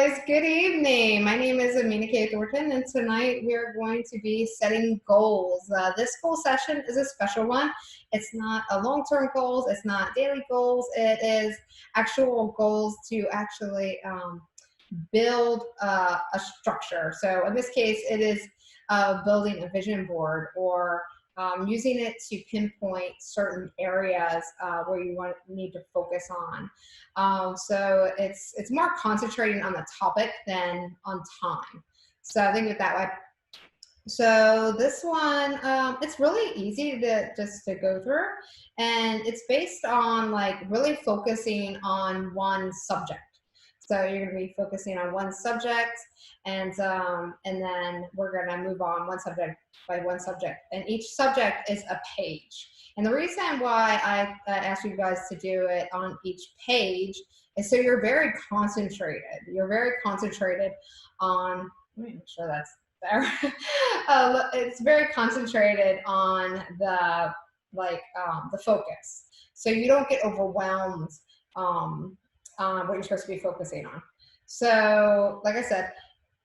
guys, good evening. My name is Amena Thornton, and tonight we are going to be setting goals. This goal session is a special one. It's not a long-term goals, it's not daily goals, it is actual goals to actually build a structure. So in this case, it is building a vision board or using it to pinpoint certain areas where you need to focus on. So it's more concentrating on the topic than on time. So think of it that way. So this one, it's really easy to just to go through, and it's based on like really focusing on one subject. So you're going to be focusing on one subject, and then we're going to move on one subject by one subject, and each subject is a page. And the reason why I asked you guys to do it on each page is so you're very concentrated. You're very concentrated on. Let me make sure that's there. It's very concentrated on the the focus, so you don't get overwhelmed on what you're supposed to be focusing on. So like I said,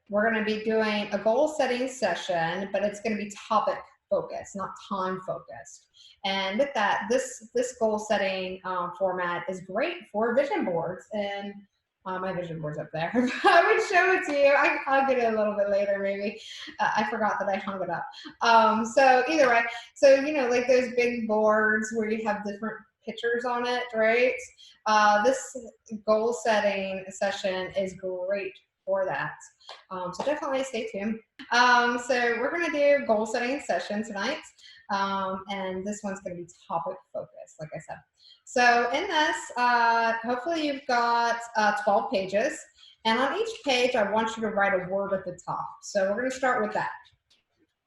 we're going to be doing a goal setting session, but it's going to be topic focused, not time focused. And with that, this goal setting format is great for vision boards, and my vision board's up there. I would show it to you. I'll get it a little bit later, maybe. I forgot that I hung it up. So either way, so you know, like those big boards where you have different pictures on it, right? This goal setting session is great for that. So definitely stay tuned. So we're going to do goal setting session tonight, and this one's going to be topic focused, like I said. So in this, hopefully you've got 12 pages, and on each page I want you to write a word at the top. So we're going to start with that.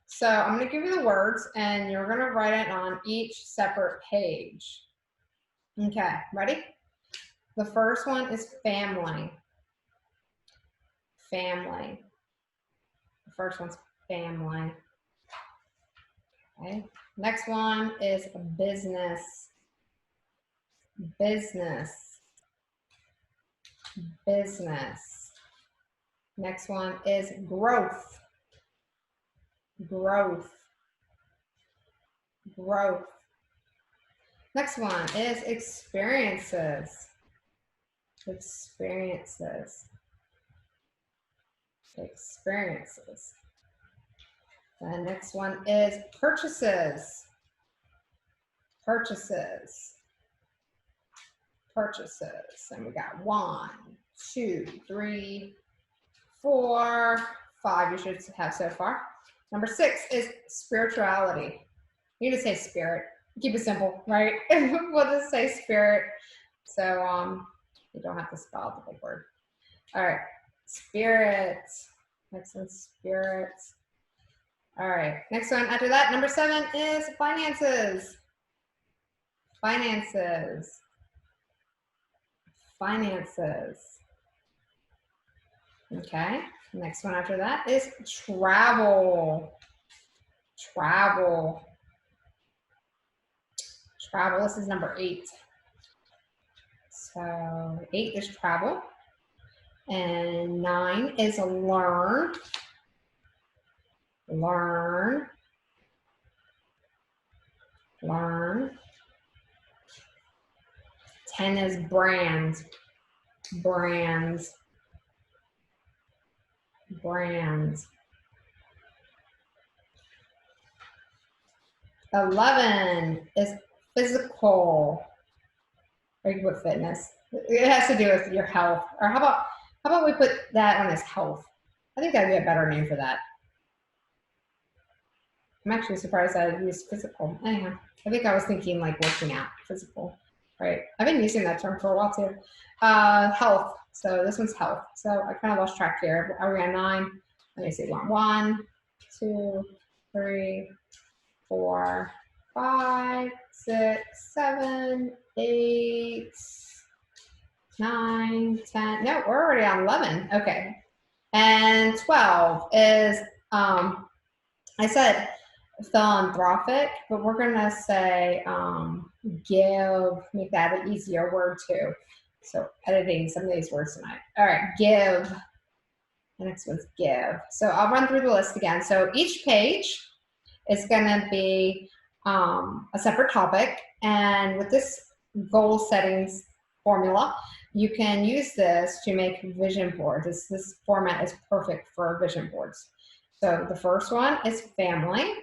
So I'm going to give you the words, and you're going to write it on each separate page. Okay, ready? The first one is family. Family. The first one's family. Okay. Next one is business. Business. Business. Next one is growth. Growth. Growth. Next one is experiences. Experiences. Experiences. The next one is purchases. Purchases. Purchases. And we got 1, 2, 3, 4, 5. You should have so far. Number 6 is spirituality. You just say spirit. Keep it simple, right? We'll just say spirit. So you don't have to spell the big word. All right. Spirit. Next one, spirit. All right. Next one after that, number 7 is finances. Finances. Finances. Okay. Next one after that is travel. Travel. Travel. This is number 8. So 8 is travel. And 9 is learn. Learn. Learn. 10 is brand. Brands. Brands. 11 is physical. Or you put fitness. It has to do with your health. Or how about we put that on as health? I think that'd be a better name for that. I'm actually surprised I used physical. Anyhow, I think I was thinking like working out, physical, right? I've been using that term for a while too. Health. So this one's health. So I kind of lost track here. Are we on 9? Let me see. 1, 2, 3, 4, 5, 6, 7, 8, 9, 10. No, we're already on 11. Okay. And 12 is, I said philanthropic, but we're going to say give, make that an easier word too. So editing some of these words tonight. All right, give. The next one's give. So I'll run through the list again. So each page is going to be a separate topic. And with this goal settings formula, you can use this to make vision boards. This format is perfect for vision boards. So the first one is family.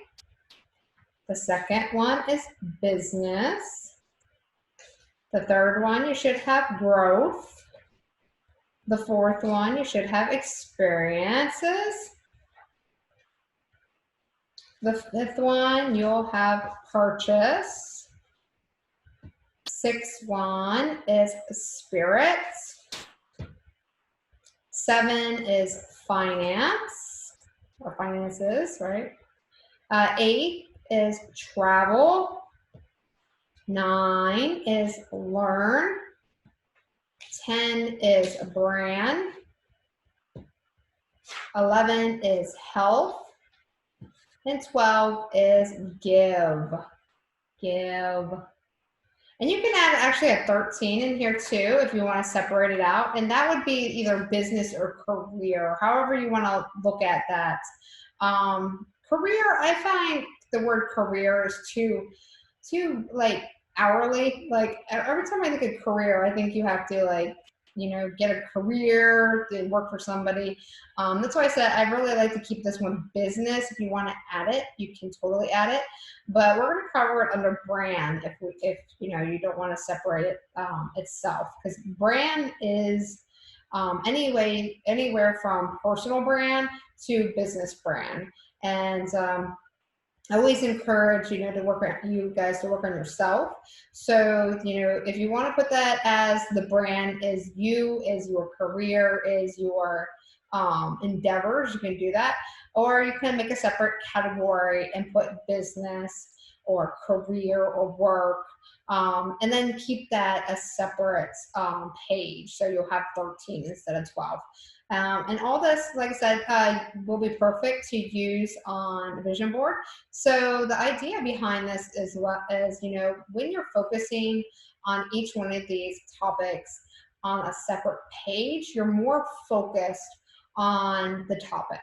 The second one is business. The third one, you should have growth. The fourth one, you should have experiences. The fifth one, you'll have purchase. Sixth one is spirits. 7 is finance, or finances, right? 8 is travel. 9 is learn. 10 is brand. 11 is health. And 12 is give. Give. And you can add actually a 13 in here too if you want to separate it out. And that would be either business or career, however you want to look at that. Career, I find the word career is too like hourly. Like every time I think of career, I think you have to like, you know, get a career, to work for somebody. That's why I said I really like to keep this one business. If you want to add it, you can totally add it. But we're going to cover it under brand if you know you don't want to separate it itself, because brand is anywhere from personal brand to business brand. And I always encourage, you know, you guys to work on yourself. So, you know, if you want to put that as the brand is you, is your career, is your endeavors, you can do that. Or you can make a separate category and put business or career or work, and then keep that a separate page. So you'll have 13 instead of 12. And all this, like I said, will be perfect to use on a vision board. So the idea behind this is you know, when you're focusing on each one of these topics on a separate page, you're more focused on the topic.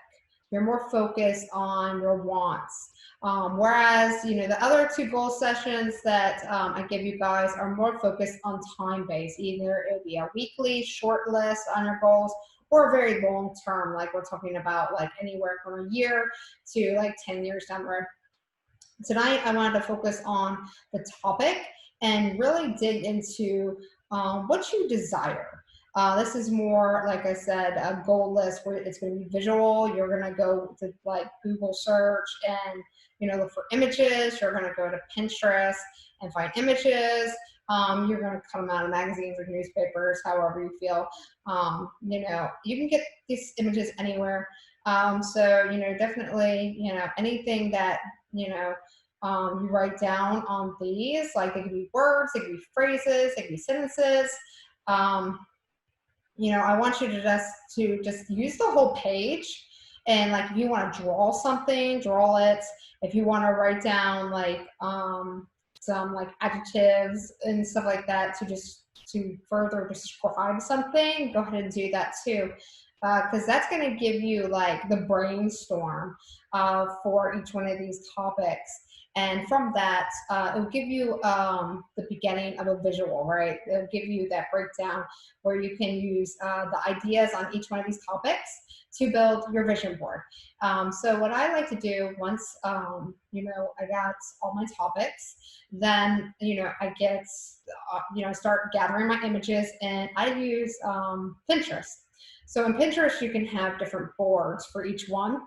You're more focused on your wants. Whereas, you know, the other 2 goal sessions that I give you guys are more focused on time-based. Either it would be a weekly short list on your goals, or very long term, like we're talking about like anywhere from a year to like 10 years down the road. Tonight, I wanted to focus on the topic and really dig into what you desire. This is more, like I said, a goal list where it's going to be visual. You're going to go to like Google search and, you know, look for images. You're going to go to Pinterest and find images. You're going to come out of magazines or newspapers, however you feel. You know, you can get these images anywhere. So, you know, definitely, you know, anything that, you know, you write down on these, like they could be words, they could be phrases, they could be sentences. You know, I want you to just use the whole page. And like if you want to draw something, draw it. If you want to write down like some like adjectives and stuff like that to further describe something, go ahead and do that too. Because that's going to give you like the brainstorm for each one of these topics. And from that, it will give you the beginning of a visual, right? It'll give you that breakdown where you can use the ideas on each one of these topics to build your vision board. So what I like to do once, you know, I got all my topics, then, you know, I get, you know, start gathering my images, and I use Pinterest. So in Pinterest, you can have different boards for each one.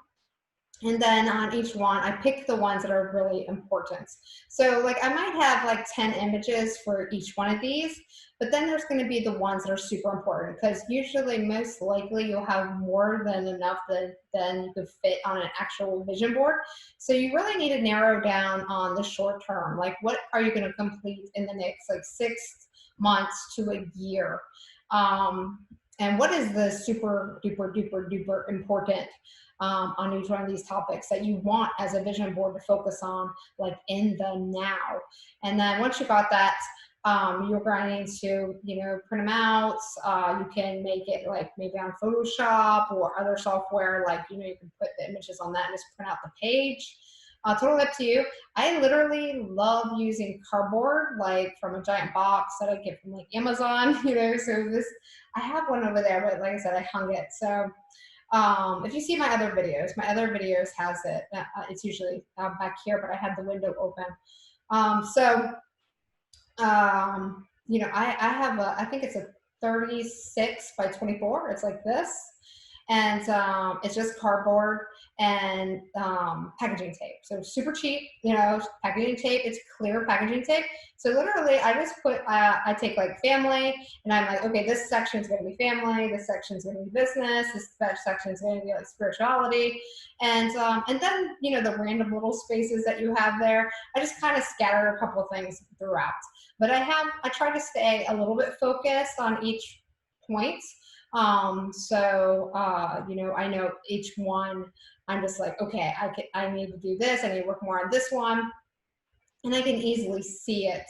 And then on each one, I pick the ones that are really important. So like I might have like 10 images for each one of these, but then there's going to be the ones that are super important, because usually most likely you'll have more than enough than you could fit on an actual vision board. So you really need to narrow down on the short term. Like what are you going to complete in the next like 6 months to a year? And what is the super duper duper duper important on each one of these topics that you want as a vision board to focus on, like in the now. And then once you got that, you're going to, you know, print them out. You can make it like maybe on Photoshop or other software, like, you know, you can put the images on that and just print out the page. Totally up to you. I literally love using cardboard, like from a giant box that I get from like Amazon, you know, so this, I have one over there, but like I said, I hung it. So if you see my other videos has it. It's usually back here, but I had the window open. You know, I have a, I think it's a 36 by 24. It's like this. And it's just cardboard and packaging tape. So super cheap, you know, packaging tape. It's clear packaging tape. So literally, I just put, I take like family, and I'm like, okay, this section is going to be family, this section is going to be business, this section is going to be like spirituality, and then, you know, the random little spaces that you have there, I just kind of scatter a couple of things throughout. But I try to stay a little bit focused on each point. You know, I know each one, I'm just like, okay, I need to do this. I need to work more on this one. And I can easily see it,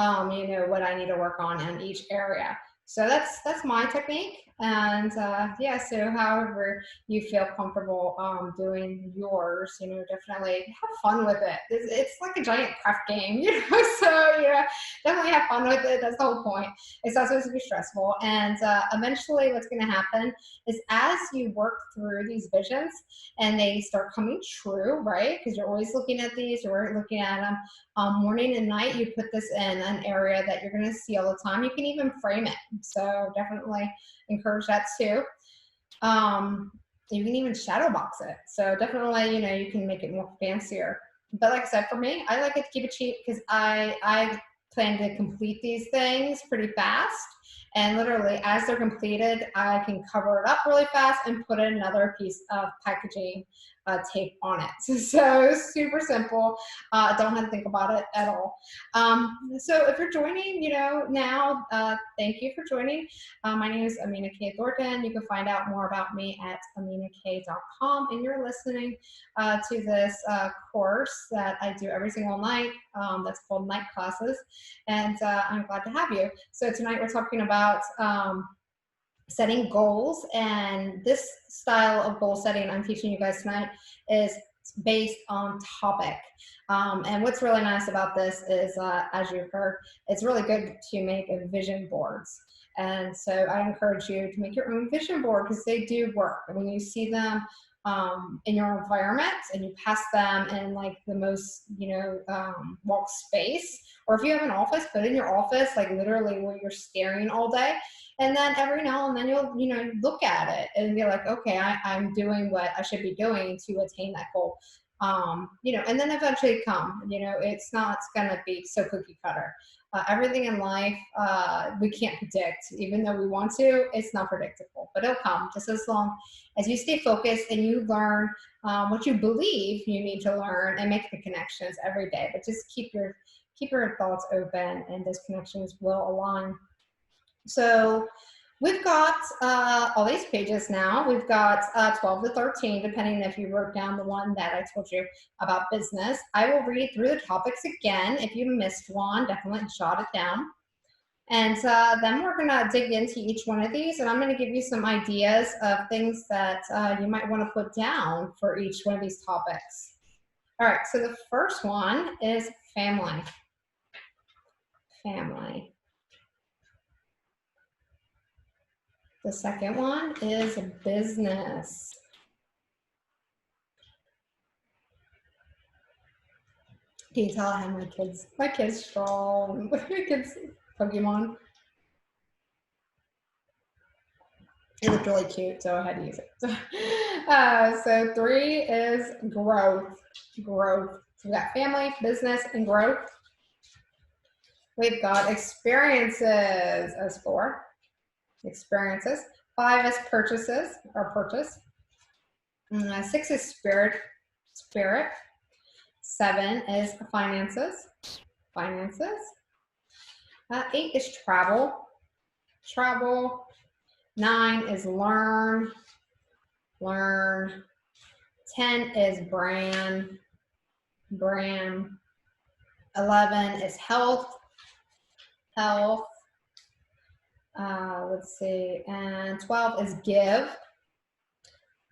you know, what I need to work on in each area. So that's my technique. And yeah, so however you feel comfortable doing yours, you know, definitely have fun with it. It's like a giant craft game, you know, so yeah, definitely have fun with it. That's the whole point. It's not supposed to be stressful. And eventually what's going to happen is as you work through these visions and they start coming true, right? Because you're always looking at these, you're looking at them morning and night, you put this in an area that you're going to see all the time. You can even frame it. So definitely encourage that too. You can even shadow box it. So definitely, you know, you can make it more fancier. But like I said, for me, I like it to keep it cheap because I plan to complete these things pretty fast. And literally, as they're completed, I can cover it up really fast and put another piece of packaging tape on it. So super simple. Don't have to think about it at all. So if you're joining, you know, now, thank you for joining. My name is Amena K. Thornton. You can find out more about me at amenak.com. And you're listening to this course that I do every single night. That's called Night Classes. And I'm glad to have you. So tonight we're talking about setting goals, and this style of goal setting I'm teaching you guys tonight is based on topic. And what's really nice about this is, as you've heard, it's really good to make vision boards. And so I encourage you to make your own vision board because they do work. When you see them in your environment and you pass them in like the most, you know, walk space, or if you have an office, put it in your office, like literally where you're staring all day. And then every now and then you'll, you know, look at it and be like, okay, I'm doing what I should be doing to attain that goal. You know, and then eventually come, you know, it's not going to be so cookie cutter. Everything in life, we can't predict. Even though we want to, it's not predictable, but it'll come just as long as you stay focused and you learn what you believe you need to learn and make the connections every day. But just keep your thoughts open and those connections will align. So we've got all these pages now. We've got 12 to 13, depending if you wrote down the one that I told you about business. I will read through the topics again. If you missed one, definitely jot it down. And then we're going to dig into each one of these, and I'm going to give you some ideas of things that you might want to put down for each one of these topics. All right, so the first one is family. Family. The second one is business. Can you tell I have my kids strong, my kids Pokemon. It looked really cute, so I had to use it. So 3 is growth. Growth. So we got family, business, and growth. We've got experiences as 4. Experiences. 5 is purchases or purchase. 6 is spirit. 7 is finances. 8 is travel. 9 is learn. 10 is brand. 11 is health. health. Let's see, and 12 is give.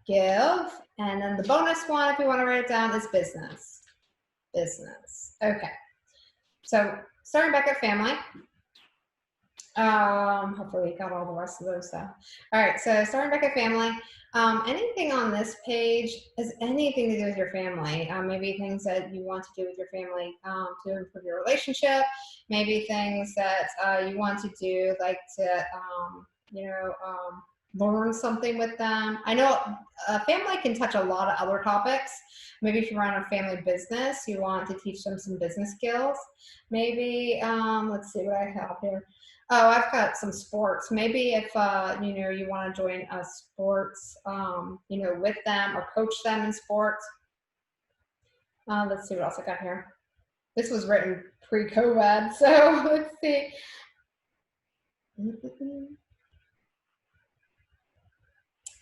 Give. And then the bonus one, if you want to write it down, is business. Business. Okay. So starting back at family. Hopefully you got all the rest of those stuff. All right, so starting back at family. Anything on this page is anything to do with your family. Maybe things that you want to do with your family to improve your relationship. Maybe things that you want to do, like to, learn something with them. I know family can touch a lot of other topics. Maybe if you run a family business, you want to teach them some business skills. Maybe, let's see what I have here. Oh, I've got some sports. Maybe if, you want to join sports, with them or coach them in sports. Let's see what else I got here. This was written pre-COVID, so let's see.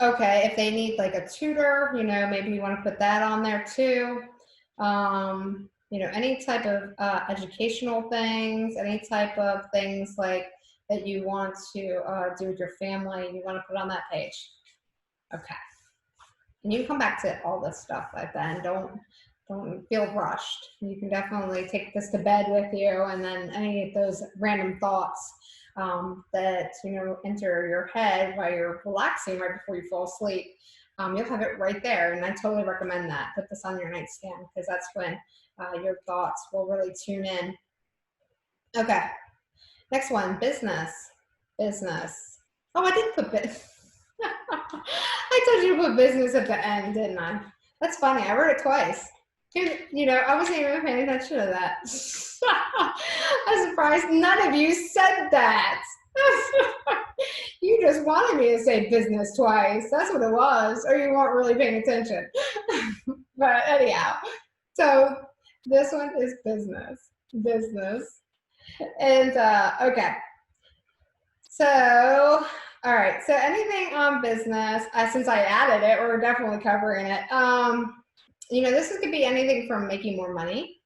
Okay, if they need like a tutor, maybe you want to put that on there too. Any type of educational things, any type of things like that you want to do with your family, you want to put on that page. Okay. And you can come back to all this stuff like that, and don't feel rushed. You can definitely take this to bed with you, and then any of those random thoughts that enter your head while you're relaxing right before you fall asleep, you'll have it right there. And I totally recommend that. Put this on your nightstand, because that's when your thoughts will really tune in. Okay, next one, business. Business. Oh, I did put business. I told you to put business at the end, didn't I? That's funny. I wrote it twice. I wasn't even paying attention to that. I'm surprised none of you said that. You just wanted me to say business twice. That's what it was. Or you weren't really paying attention. But anyhow, so this one is business. Business. And okay. So, all right. So anything on business, since I added it, we're definitely covering it. This could be anything from making more money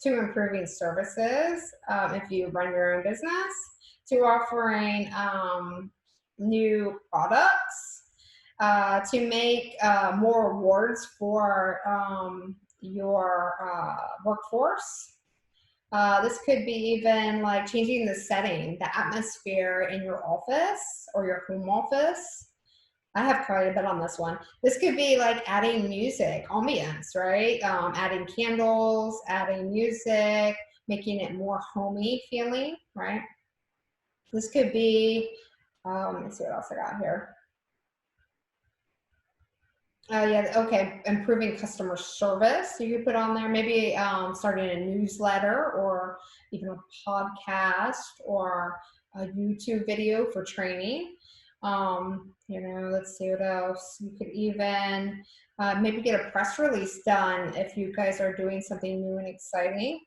to improving services if you run your own business, to offering new products, to make more rewards for your workforce. This could be even like changing the setting, the atmosphere in your office or your home office. I have quite a bit on this one. This could be like adding music, ambience, right? Adding candles, adding music, making it more homey feeling, right? This could be, let me see what else I got here. Yeah, okay, improving customer service you could put on there. Maybe starting a newsletter or even a podcast or a YouTube video for training. Let's see what else. You could even maybe get a press release done if you guys are doing something new and exciting.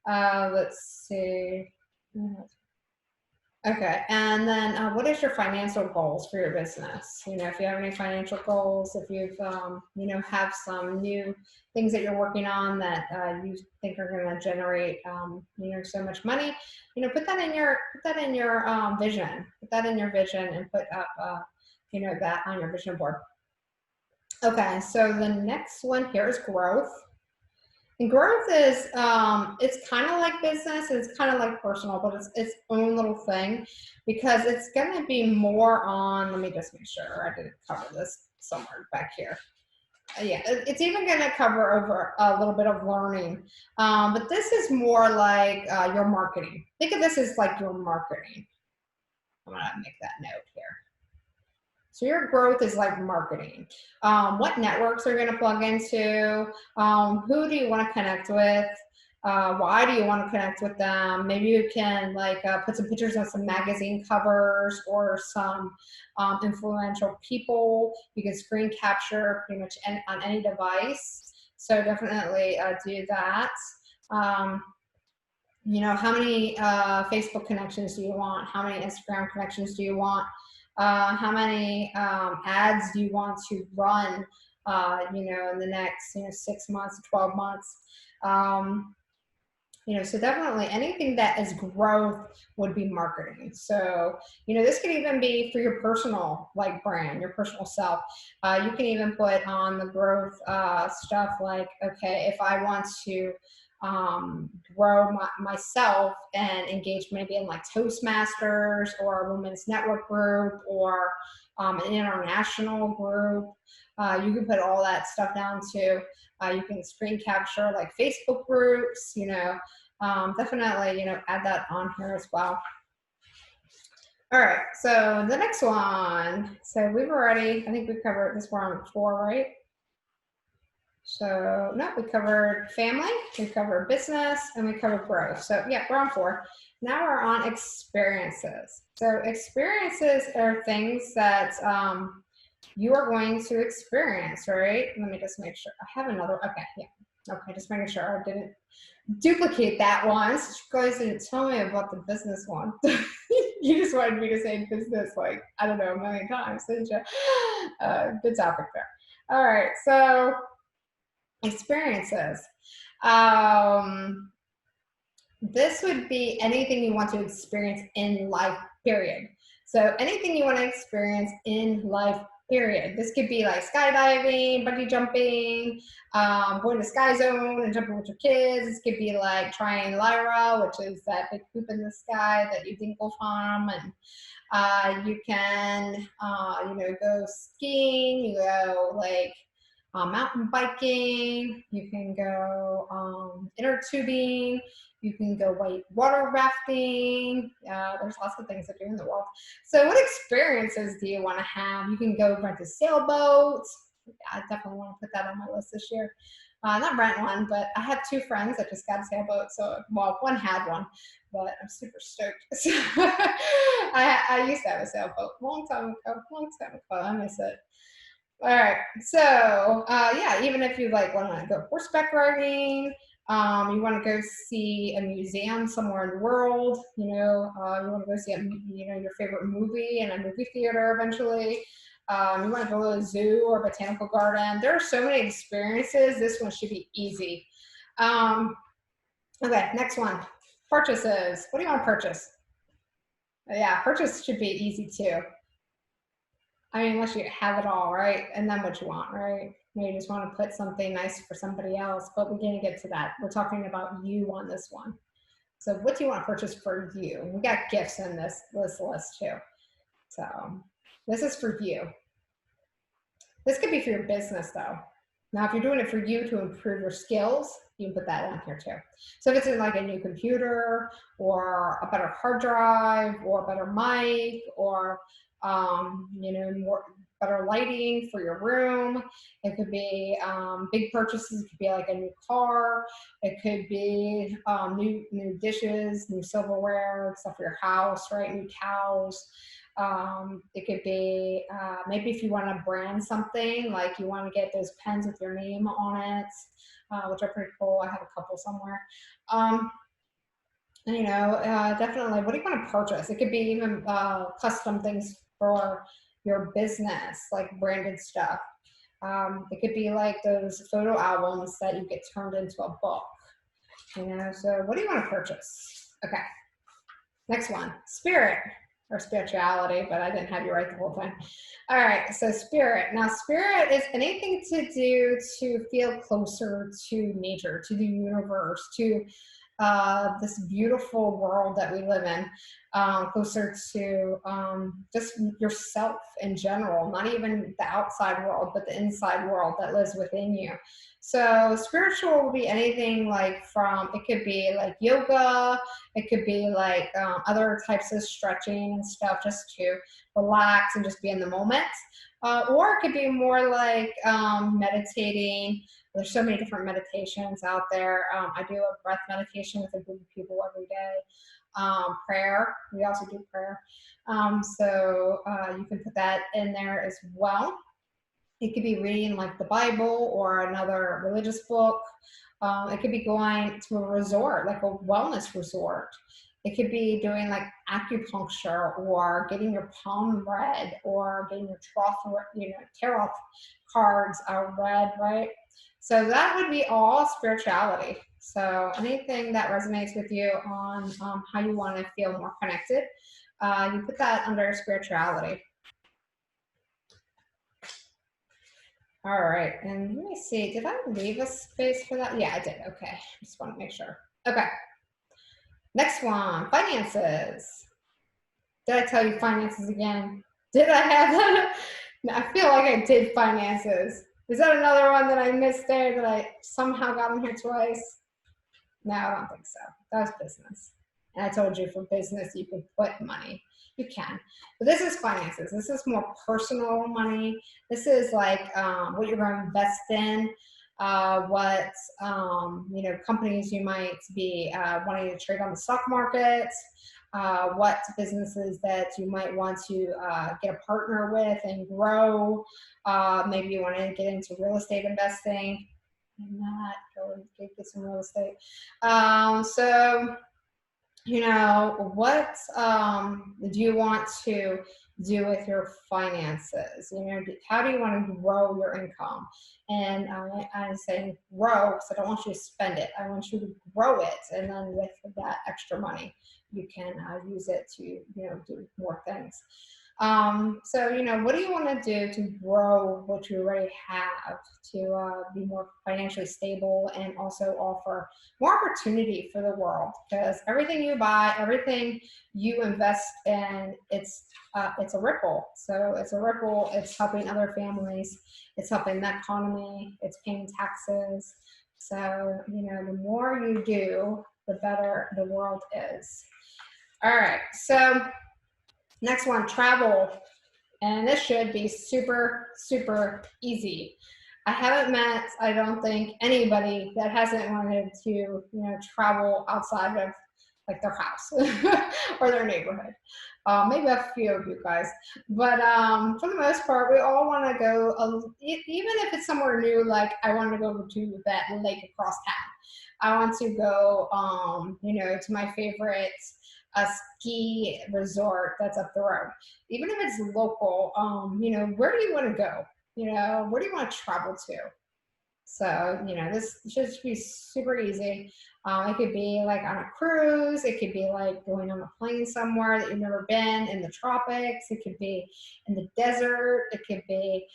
Let's see. Okay, and then what is your financial goals for your business? If you have any financial goals, if you've, have some new things that you're working on that you think are going to generate, so much money, put that in your vision. Put that in your vision and put up, that on your vision board. Okay, so the next one here is growth. And growth is, it's kind of like business, it's kind of like personal, but it's its own little thing, because it's going to be more on, let me just make sure I didn't cover this somewhere back here. Yeah, it's even going to cover over a little bit of learning, but this is more like your marketing. Think of this as like your marketing. I'm going to make that note here. So your growth is like marketing. What networks are you going to plug into? Who do you want to connect with? Why do you want to connect with them? Maybe you can like put some pictures on some magazine covers or some influential people. You can screen capture pretty much on any device. So definitely do that. How many Facebook connections do you want? How many Instagram connections do you want? How many ads do you want to run, in the next, 6 months, 12 months? So definitely anything that is growth would be marketing. So, this could even be for your personal like brand, your personal self. You can even put on the growth stuff like, okay, if I want to grow myself and engage maybe in like Toastmasters or a women's network group or an international group, you can put all that stuff down too. You can screen capture like Facebook groups, definitely, add that on here as well. All right, so the next one. So we've already, I think we covered this, we're on 4, right? So no, we covered family, we covered business, and we covered growth. So yeah, we're on 4. Now we're on experiences. So experiences are things that you are going to experience, right? Let me just make sure. I have another, okay, yeah. Okay, just making sure I didn't duplicate that one. So you guys didn't tell me about the business one. You just wanted me to say business like, I don't know, a million times, didn't you? Good topic there. All right, so experiences. This would be anything you want to experience in life, period. So anything you want to experience in life, period. This could be like skydiving, bungee jumping, going to Sky Zone and jumping with your kids. This could be like trying Lyra, which is that big poop in the sky that you dinkle from. And you can, go skiing, you go like mountain biking, you can go inner tubing, you can go white water rafting. There's lots of things to do in the world. So what experiences do you want to have? You can go rent a sailboat. I definitely want to put that on my list this year. Not rent one, but I have 2 friends that just got a sailboat. So, well, one had one, but I'm super stoked. So, I used to have a sailboat long time ago. I miss it. All right, so yeah, even if you like want to go horseback riding, you want to go see a museum somewhere in the world, you want to go see your favorite movie in a movie theater eventually. You want to go to a zoo or botanical garden. There are so many experiences. This one should be easy. Okay, next one, purchases. What do you want to purchase? Yeah, purchase should be easy too. I mean, unless you have it all, right? And then what you want, right? Maybe you just want to put something nice for somebody else, but we're going to get to that. We're talking about you on this one. So what do you want to purchase for you? We got gifts in this list too. So this is for you. This could be for your business though. Now, if you're doing it for you to improve your skills, you can put that on here too. So if it's in like a new computer or a better hard drive or a better mic or more better lighting for your room. It could be big purchases. It could be like a new car. It could be new dishes, new silverware, stuff for your house, right? New towels. It could be maybe if you want to brand something, like you want to get those pens with your name on it, which are pretty cool. I have a couple somewhere. Definitely, what do you want to purchase? It could be even custom things for your business, like branded stuff. It could be like those photo albums that you get turned into a book. So what do you want to purchase? Okay. Next one, spirit or spirituality, but I didn't have you right the whole time. All right, so spirit. Now, spirit is anything to do to feel closer to nature, to the universe, to this beautiful world that we live in, closer to just yourself in general, not even the outside world, but the inside world that lives within you. So spiritual will be anything like it could be like yoga, it could be like other types of stretching and stuff just to relax and just be in the moment. Or it could be more like meditating. There's so many different meditations out there. I do a breath meditation with a group of people every day. Prayer, we also do prayer. So you can put that in there as well. It could be reading like the Bible or another religious book. It could be going to a resort, like a wellness resort. It could be doing like acupuncture or getting your palm read or getting your tarot cards read, right? So that would be all spirituality. So anything that resonates with you on how you want to feel more connected, you put that under spirituality. All right, and let me see, did I leave a space for that? Yeah, I did. Okay, just want to make sure. Okay, next one, finances. Did I tell you finances again? Did I have that? I feel like I did finances. Is that another one that I missed there that I somehow got in here twice? No, I don't think so. That was business. And I told you for business, you can put money. You can. But this is finances. This is more personal money. This is like what you're going to invest in, what companies you might be wanting to trade on the stock market, what businesses that you might want to get a partner with and grow. Maybe you want to get into real estate investing and not go get some real estate. So, what do you want to do with your finances? How do you want to grow your income? And I'm saying grow because I don't want you to spend it. I want you to grow it, and then with that extra money, you can use it to do more things. So, what do you want to do to grow what you already have to be more financially stable and also offer more opportunity for the world? Because everything you buy, everything you invest in, it's a ripple. So it's a ripple. It's helping other families. It's helping the economy. It's paying taxes. So, the more you do, the better the world is. All right. So next one, travel. And this should be super, super easy. I haven't met, I don't think, anybody that hasn't wanted to, travel outside of like their house or their neighborhood. Maybe a few of you guys, but for the most part, we all want to go, even if it's somewhere new. Like I want to go to that lake across town. I want to go, to my favorite ski resort that's up the road. Even if it's local, where do you want to go? Where do you want to travel to? So, this should be super easy. It could be like on a cruise. It could be like going on a plane somewhere that you've never been in the tropics. It could be in the desert. It could be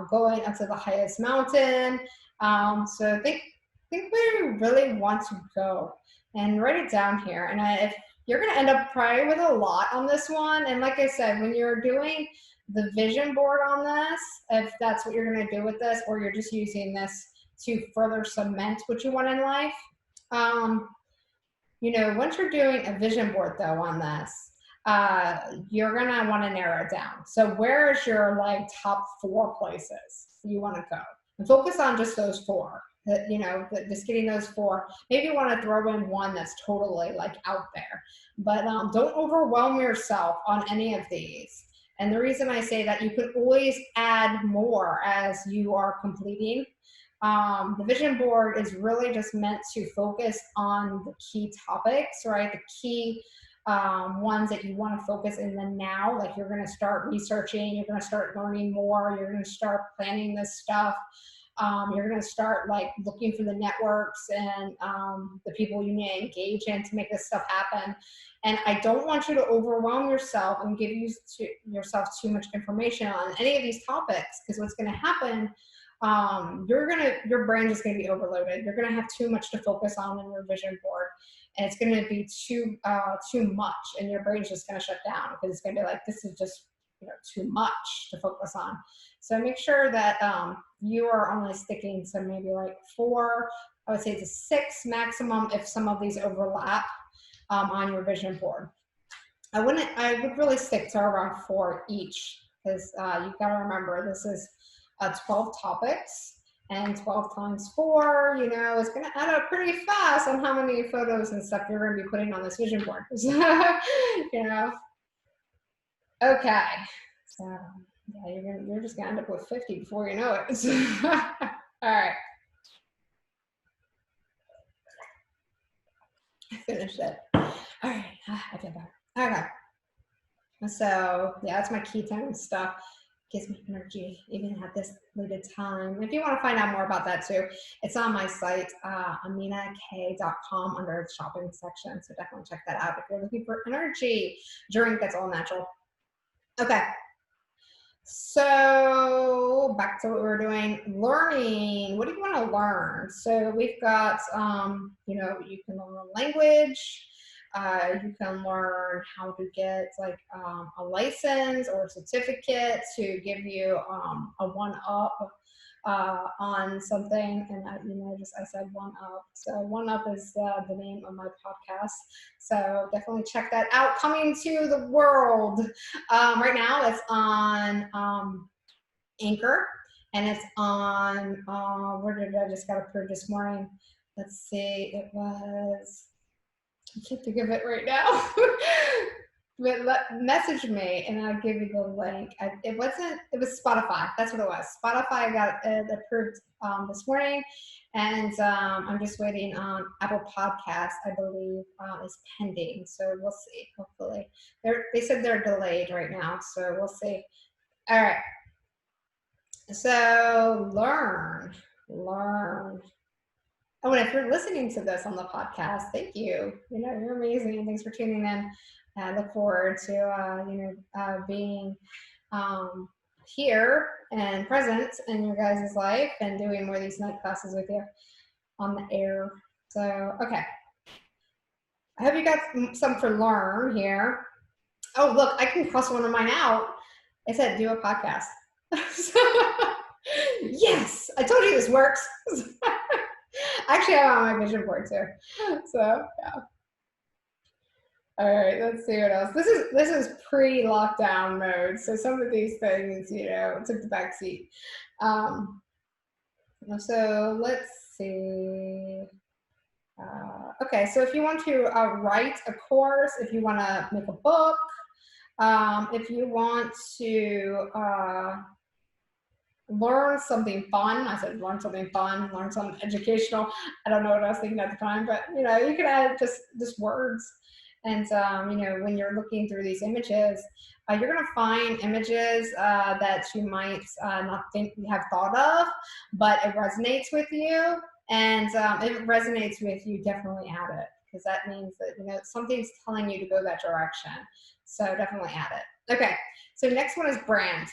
going up to the highest mountain. So think where you really want to go and write it down here. And if you're going to end up probably with a lot on this one. And like I said, when you're doing the vision board on this, if that's what you're going to do with this, or you're just using this to further cement what you want in life. Once you're doing a vision board though on this, you're going to want to narrow it down. So where is your like top 4 places you want to go? And focus on just those 4. Just getting those 4. Maybe you want to throw in one that's totally like out there, but don't overwhelm yourself on any of these. And the reason I say that, you could always add more as you are completing. The vision board is really just meant to focus on the key topics, right? The key ones that you want to focus in the now. Like you're going to start researching, you're going to start learning more, you're going to start planning this stuff. You're going to start like looking for the networks and the people you need to engage in to make this stuff happen. And I don't want you to overwhelm yourself and give yourself too much information on any of these topics, because what's going to happen, your brain is going to be overloaded. You're going to have too much to focus on in your vision board, and it's going to be too much, and your brain's just going to shut down because it's going to be like, this is just too much to focus on. So make sure that you are only sticking to maybe like 4, I would say to 6 maximum if some of these overlap on your vision board. I would really stick to around 4 each, because you've got to remember this is 12 topics, and 12 times 4, is going to add up pretty fast on how many photos and stuff you're going to be putting on this vision board. Okay, so yeah, you're just gonna end up with 50 before you know it. All right, I finished it. All right, I feel better. Okay, so yeah, that's my key time stuff. gives me energy even at this late time. If you want to find out more about that too, it's on my site, amenak.com under the shopping section. So definitely check that out if you're looking for energy drink that's all natural. Okay. So back to what we were doing, learning. What do you want to learn? So we've got, you know, you can learn a language. You can learn how to get like a license or a certificate to give you a one-up on something. And you know, I said one-up. So one-up is the name of my podcast. So definitely check that out. Coming to the world. Right now it's on Anchor, and it's on, where did I just got approved this morning? Let's see, it was, I can't think of it right now. But message me and I'll give you the link. It was Spotify. That's what it was. Spotify got approved this morning, and I'm just waiting on Apple Podcasts, I believe, is pending. So we'll see. Hopefully, they said they're delayed right now, so we'll see. All right. So learn. Oh, and if you're listening to this on the podcast, thank you. You know, you're amazing. Thanks for tuning in. I look forward to, being here and present in your guys' life and doing more of these night classes with you on the air. So, okay. I hope you got some to learn here. Oh, look, I can cross one of mine out. I said do a podcast. Yes, I told you this works. Actually, I'm on my vision board too. So yeah. All right, let's see what else. This is pre-lockdown mode, so some of these things, you know, took the back seat. So let's see. Okay, so if you want to write a course, if you want to make a book, if you want to learn something fun. I said learn something fun, learn something educational. I don't know what I was thinking at the time, but you know, you can add just words. And you know, when you're looking through these images, you're gonna find images that you might not think you have thought of, but it resonates with you. And if it resonates with you, definitely add it, because that means that, you know, something's telling you to go that direction. So definitely add it. Okay, so next one is brand.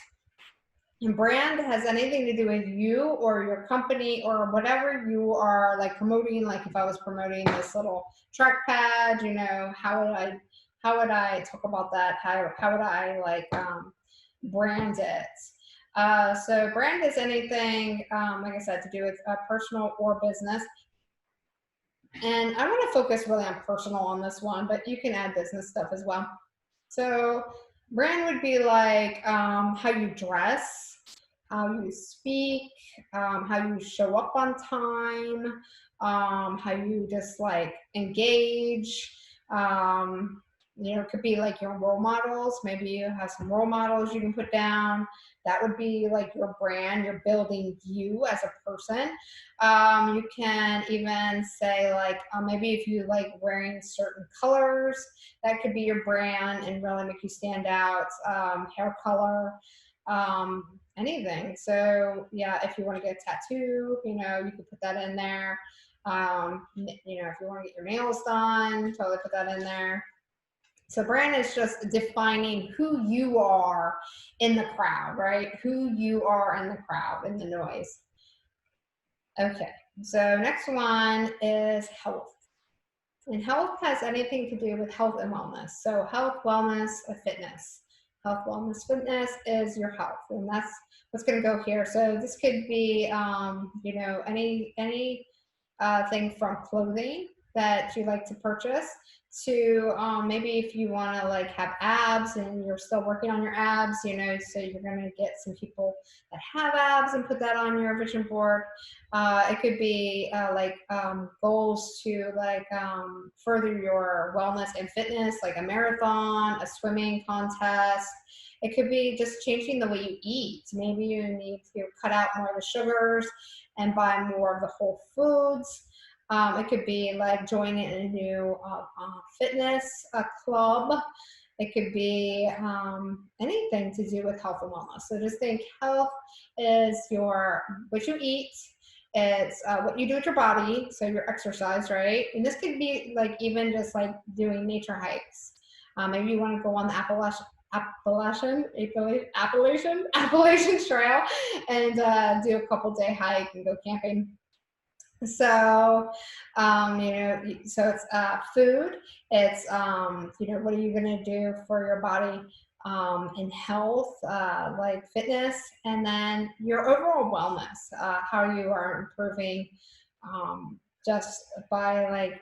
And brand has anything to do with you or your company or whatever you are like promoting. Like if I was promoting this little trackpad, you know, how would I talk about that? How would I like brand it? So brand is anything, like I said, to do with personal or business. And I want to focus really on personal on this one, but you can add business stuff as well. So brand would be like how you dress, how you speak, how you show up on time, how you just like engage. You know, it could be like your role models. Maybe you have some role models you can put down. That would be like your brand. You're building you as a person. You can even say like, maybe if you like wearing certain colors, that could be your brand and really make you stand out. Hair color, anything. So yeah, if you want to get a tattoo, you know, you could put that in there. You know, if you want to get your nails done, totally put that in there. So brand is just defining who you are in the crowd, right? Who you are in the crowd, in the noise. Okay, so next one is health. And health has anything to do with health and wellness. So health, wellness, fitness. Health, wellness, fitness is your health, and that's what's going to go here. So this could be, you know, any thing from clothing that you like to purchase to maybe if you want to like have abs and you're still working on your abs, you know, so you're going to get some people that have abs and put that on your vision board. It could be like goals to like further your wellness and fitness, like a marathon, a swimming contest. It could be just changing the way you eat. Maybe you need to cut out more of the sugars and buy more of the whole foods. It could be like joining a new fitness club. It could be anything to do with health and wellness. So just think health is what you eat. It's what you do with your body, so your exercise, right? And this could be like even just like doing nature hikes. Maybe you want to go on the Appalachian Trail and do a couple day hike and go camping. So, so it's food. It's, what are you going to do for your body in health, like fitness, and then your overall wellness, how you are improving just by like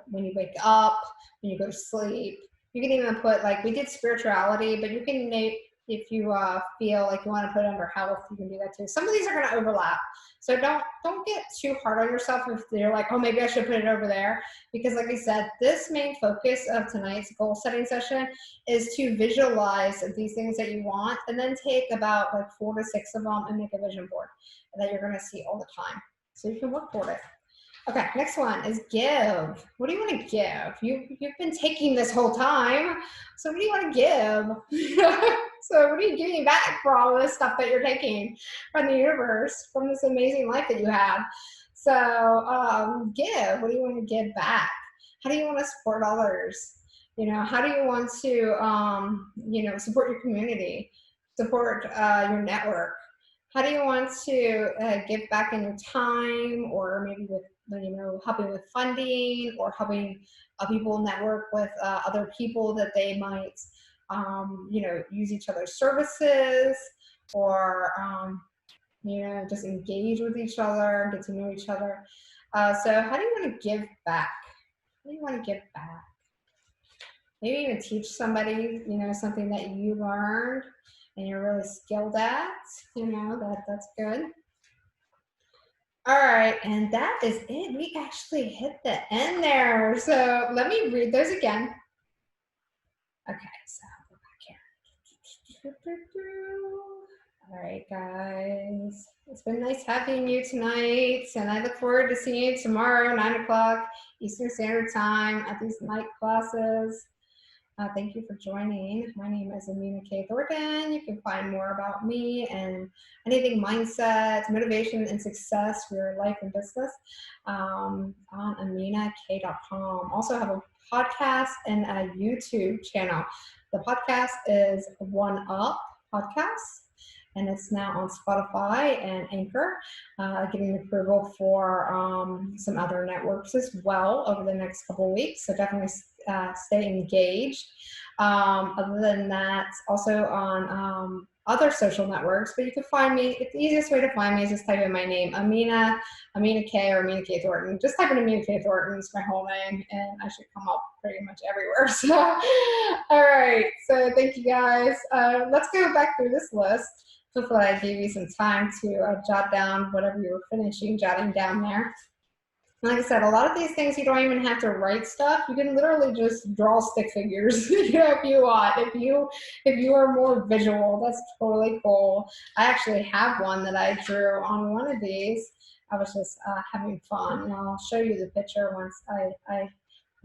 when you wake up, when you go to sleep. You can even put like we did spirituality, but you can make if you feel like you want to put it under health, you can do that too. Some of these are going to overlap. So don't get too hard on yourself if you're like, oh, maybe I should put it over there. Because like I said, this main focus of tonight's goal setting session is to visualize these things that you want and then take about like 4 to 6 of them and make a vision board that you're going to see all the time. So you can work toward it. Okay, next one is give. What do you want to give? You've been taking this whole time. So what do you want to give? So what are you giving back for all this stuff that you're taking from the universe, from this amazing life that you have? So give. What do you want to give back? How do you want to support others? How do you want to, support your community, support your network? How do you want to give back in your time, or maybe with helping with funding, or helping people network with other people that they might use each other's services, or just engage with each other, get to know each other. So how do you want to give back? How do you want to give back? Maybe even teach somebody something that you learned and you're really skilled at. That's good. All right, and that is it. We actually hit the end there. So let me read those again. Okay, so I'll go back here. All right, guys. It's been nice having you tonight, and I look forward to seeing you tomorrow, 9 o'clock Eastern Standard Time at these night classes. Thank you for joining. My name is Amena K. Thornton. You can find more about me and anything mindset, motivation, and success for your life and business on amenak.com. Also have a podcast and a YouTube channel. The podcast is One Up Podcast, and it's now on Spotify and Anchor, getting approval for some other networks as well over the next couple of weeks. So definitely stay engaged. Other than that, also on other social networks, but you can find me. The easiest way to find me is just type in my name, Amena K, or Amena K Thornton. Just type in Amena K Thornton, it's my whole name, and I should come up pretty much everywhere. So, all right. So thank you guys. Let's go back through this list. Hopefully I gave you some time to jot down whatever you were finishing jotting down there. Like I said, a lot of these things you don't even have to write stuff. You can literally just draw stick figures, if you want. If you are more visual, that's totally cool. I actually have one that I drew on one of these. I was just having fun, and I'll show you the picture once I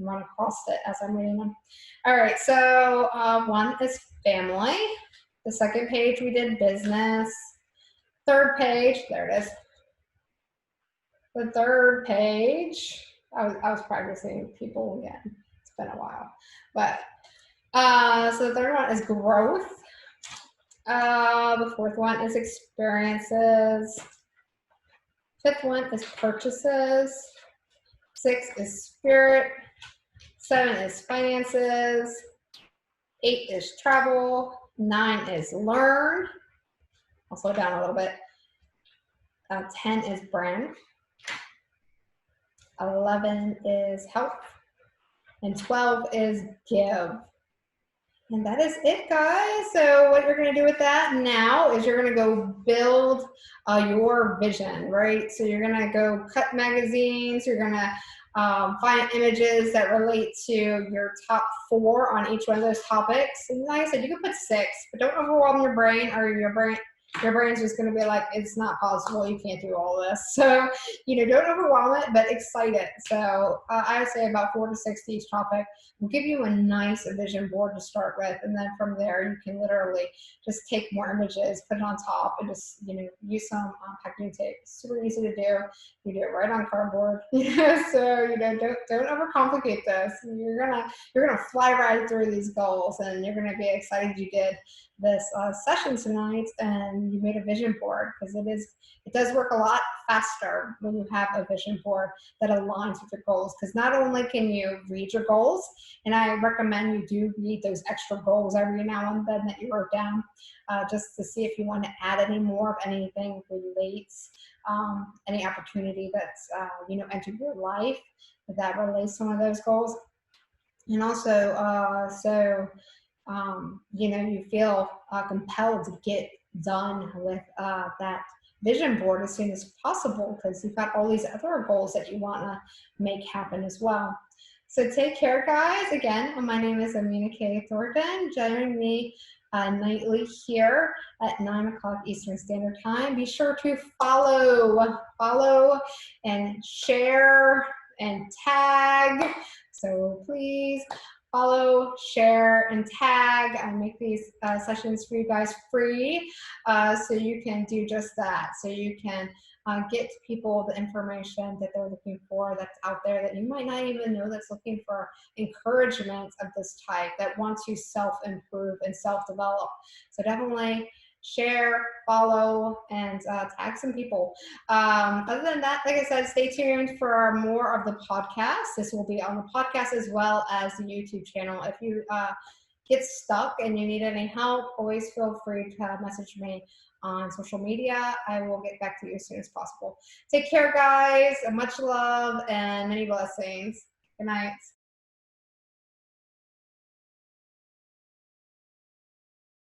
run across it as I'm reading them. All right, so one is family. The second page we did business. Third page, there it is. The third page, I was practicing people again. It's been a while. But, so the third one is growth. The fourth one is experiences. Fifth one is purchases. 6 is spirit. 7 is finances. 8 is travel. 9 is learn. I'll slow down a little bit. 10 is brand. 11 is health, and 12 is give. And that is it, guys. So what you're going to do with that now is you're going to go build your vision, right? So you're going to go cut magazines. You're going to find images that relate to your top 4 on each one of those topics. And like I said, you can put 6, but don't overwhelm your brain, or your brain your brain's just going to be like, it's not possible. You can't do all this. So, don't overwhelm it, but excite it. So I say about 4 to 6 each topic will give you a nice vision board to start with. And then from there, you can literally just take more images, put it on top, and just, use some packing tape. It's super easy to do. You do it right on cardboard. So, don't overcomplicate this. You're gonna fly right through these goals, and you're gonna be excited you did this session tonight and you made a vision board, because it does work a lot faster when you have a vision board that aligns with your goals, because not only can you read your goals, and I recommend you do read those extra goals every now and then that you wrote down, just to see if you want to add any more of anything relates, any opportunity that's entered your life that relates to one of those goals. And also you feel compelled to get done with that vision board as soon as possible, because you've got all these other goals that you want to make happen as well. So take care, guys. Again, my name is Amena K. Thornton. Join me nightly here at 9 o'clock Eastern Standard Time. Be sure to follow and share and tag. So please follow, share, and tag. I make these sessions for you guys free, so you can do just that. So you can get to people the information that they're looking for, that's out there that you might not even know, that's looking for encouragement of this type, that wants to self-improve and self-develop. So definitely share, follow, and tag some people. Other than that, like I said, stay tuned for more of the podcast. This will be on the podcast as well as the YouTube channel. If you get stuck and you need any help, always feel free to message me on social media. I will get back to you as soon as possible. Take care, guys. Much love and many blessings. Good night.